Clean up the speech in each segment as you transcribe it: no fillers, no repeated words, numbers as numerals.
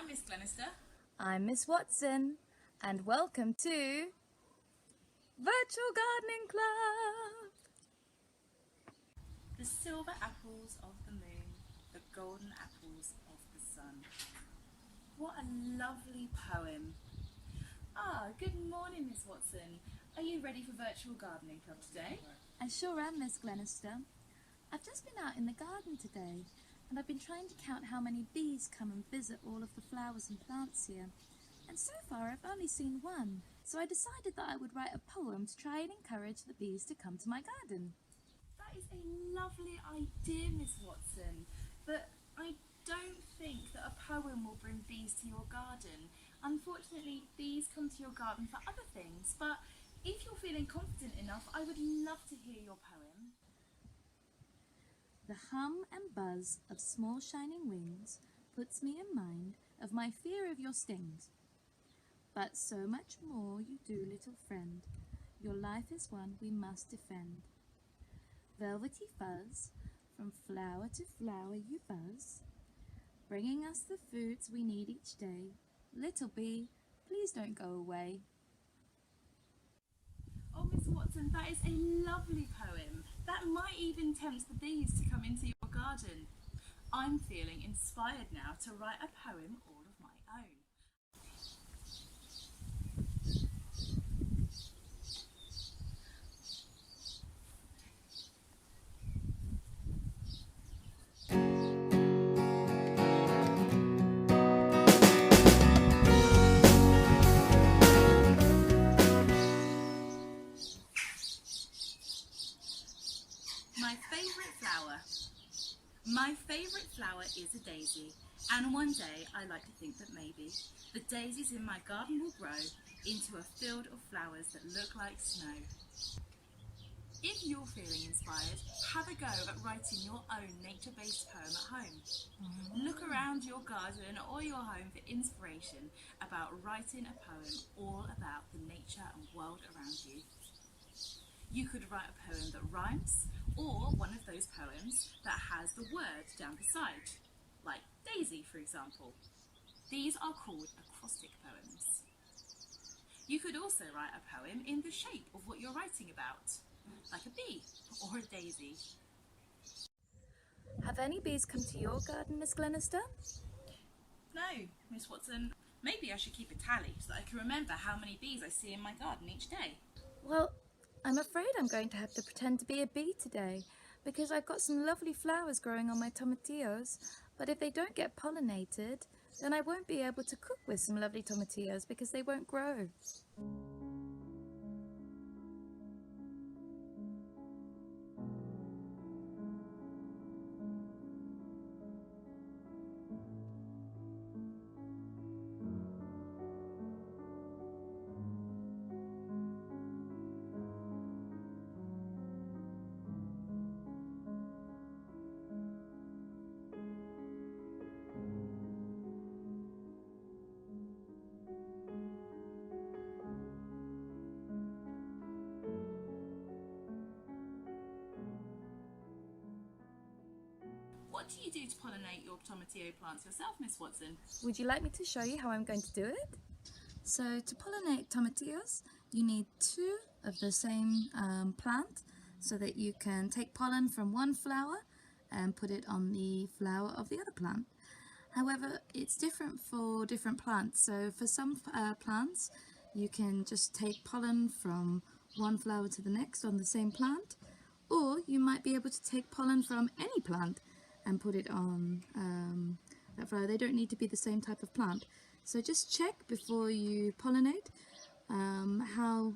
I'm Miss Glenister. I'm Miss Watson, and welcome to Virtual Gardening Club. The silver apples of the moon, the golden apples of the sun. What a lovely poem. Good morning, Miss Watson. Are you ready for Virtual Gardening Club today? I sure am, Miss Glenister. I've just been out in the garden today, and I've been trying to count how many bees come and visit all of the flowers and plants here. And so far I've only seen one, so I decided that I would write a poem to try and encourage the bees to come to my garden. That is a lovely idea, Miss Watson, but I don't think that a poem will bring bees to your garden. Unfortunately, bees come to your garden for other things, but if you're feeling confident enough, I would love to hear your poem. The hum and buzz of small shining wings puts me in mind of my fear of your stings. But so much more you do, little friend, your life is one we must defend. Velvety fuzz, from flower to flower you buzz, bringing us the foods we need each day. Little bee, please don't go away. Oh, Miss Watson, that is a lovely poem. That might even tempt the bees to come into your garden. I'm feeling inspired now to write a poem all of my own. My favourite flower is a daisy, and one day I like to think that maybe the daisies in my garden will grow into a field of flowers that look like snow. If you're feeling inspired, have a go at writing your own nature-based poem at home. Look around your garden or your home for inspiration about writing a poem all about the nature and world around you. You could write a poem that rhymes, or one of those poems that has the word down beside, like daisy, for example. These are called acrostic poems. You could also write a poem in the shape of what you're writing about, like a bee or a daisy. Have any bees come to your garden, Miss Glenister? No, Miss Watson. Maybe I should keep a tally so that I can remember how many bees I see in my garden each day. Well, I'm afraid I'm going to have to pretend to be a bee today, because I've got some lovely flowers growing on my tomatillos, but if they don't get pollinated, then I won't be able to cook with some lovely tomatillos because they won't grow. What do you do to pollinate your tomatillo plants yourself, Miss Watson? Would you like me to show you how I'm going to do it? So to pollinate tomatillos, you need two of the same plant so that you can take pollen from one flower and put it on the flower of the other plant. However, it's different for different plants. So for some plants, you can just take pollen from one flower to the next on the same plant, or you might be able to take pollen from any plant and put it on that flower. They don't need to be the same type of plant. So just check before you pollinate how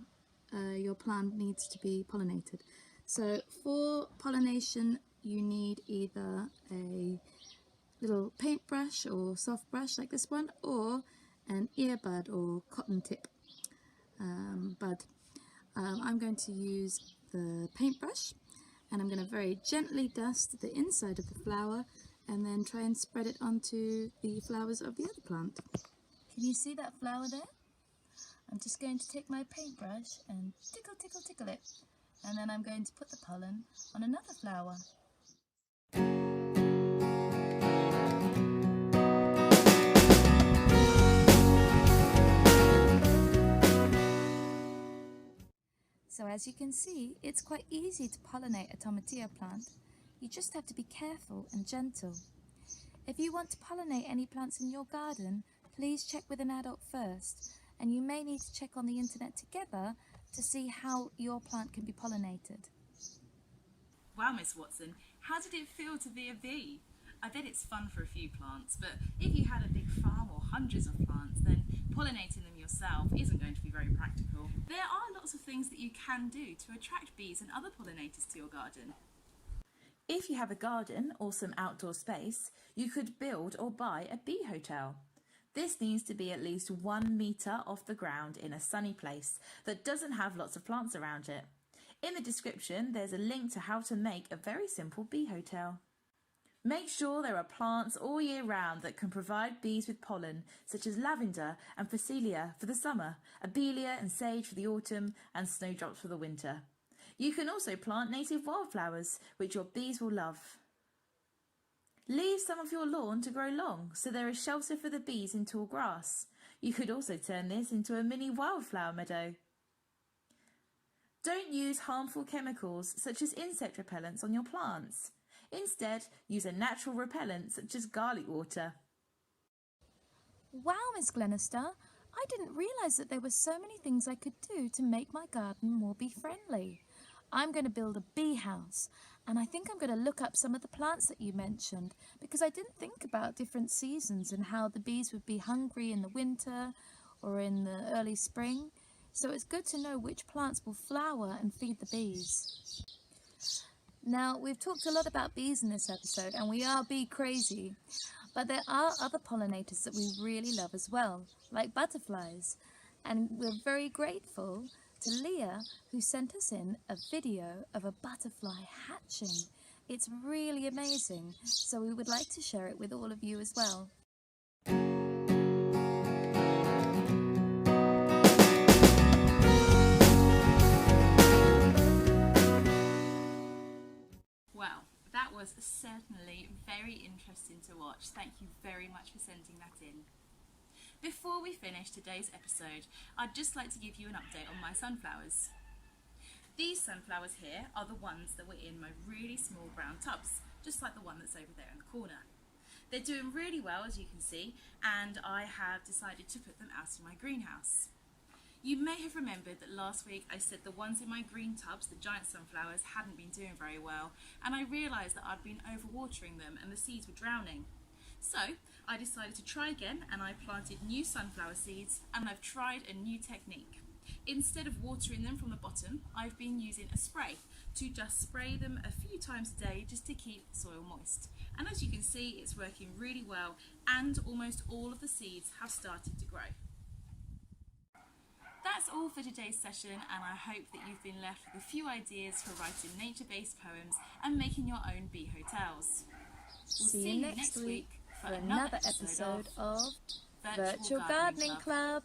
your plant needs to be pollinated. So for pollination, you need either a little paintbrush or soft brush like this one, or an earbud or cotton tip bud. I'm going to use the paintbrush, and I'm going to very gently dust the inside of the flower and then try and spread it onto the flowers of the other plant. Can you see that flower there? I'm just going to take my paintbrush and tickle, tickle, tickle it, and then I'm going to put the pollen on another flower. So as you can see, it's quite easy to pollinate a tomatillo plant. You just have to be careful and gentle. If you want to pollinate any plants in your garden, please check with an adult first, and you may need to check on the internet together to see how your plant can be pollinated. Wow, Miss Watson, how did it feel to be a bee? I bet it's fun for a few plants, but if you had a big farm or hundreds of plants, then pollinating them yourself isn't going to be very practical. There are lots of things that you can do to attract bees and other pollinators to your garden. If you have a garden or some outdoor space, you could build or buy a bee hotel. This needs to be at least 1 metre off the ground in a sunny place that doesn't have lots of plants around it. In the description, there's a link to how to make a very simple bee hotel. Make sure there are plants all year round that can provide bees with pollen, such as lavender and phacelia for the summer, abelia and sage for the autumn, and snowdrops for the winter. You can also plant native wildflowers, which your bees will love. Leave some of your lawn to grow long, so there is shelter for the bees in tall grass. You could also turn this into a mini wildflower meadow. Don't use harmful chemicals such as insect repellents on your plants. Instead, use a natural repellent such as garlic water. Wow, Miss Glenister, I didn't realise that there were so many things I could do to make my garden more bee-friendly. I'm going to build a bee house, and I think I'm going to look up some of the plants that you mentioned, because I didn't think about different seasons and how the bees would be hungry in the winter or in the early spring. So it's good to know which plants will flower and feed the bees. Now, we've talked a lot about bees in this episode, and we are bee crazy, but there are other pollinators that we really love as well, like butterflies, and we're very grateful to Leah, who sent us in a video of a butterfly hatching. It's really amazing, so we would like to share it with all of you as well. Well, that was certainly very interesting to watch. Thank you very much for sending that in. Before we finish today's episode, I'd just like to give you an update on my sunflowers. These sunflowers here are the ones that were in my really small brown tubs, just like the one that's over there in the corner. They're doing really well, as you can see, and I have decided to put them out in my greenhouse. You may have remembered that last week I said the ones in my green tubs, the giant sunflowers, hadn't been doing very well, and I realised that I'd been overwatering them and the seeds were drowning. So I decided to try again, and I planted new sunflower seeds, and I've tried a new technique. Instead of watering them from the bottom, I've been using a spray to just spray them a few times a day just to keep the soil moist. And as you can see, it's working really well, and almost all of the seeds have started to grow. That's all for today's session, and I hope that you've been left with a few ideas for writing nature-based poems and making your own bee hotels. We'll See you next week for another episode of Virtual Gardening Club.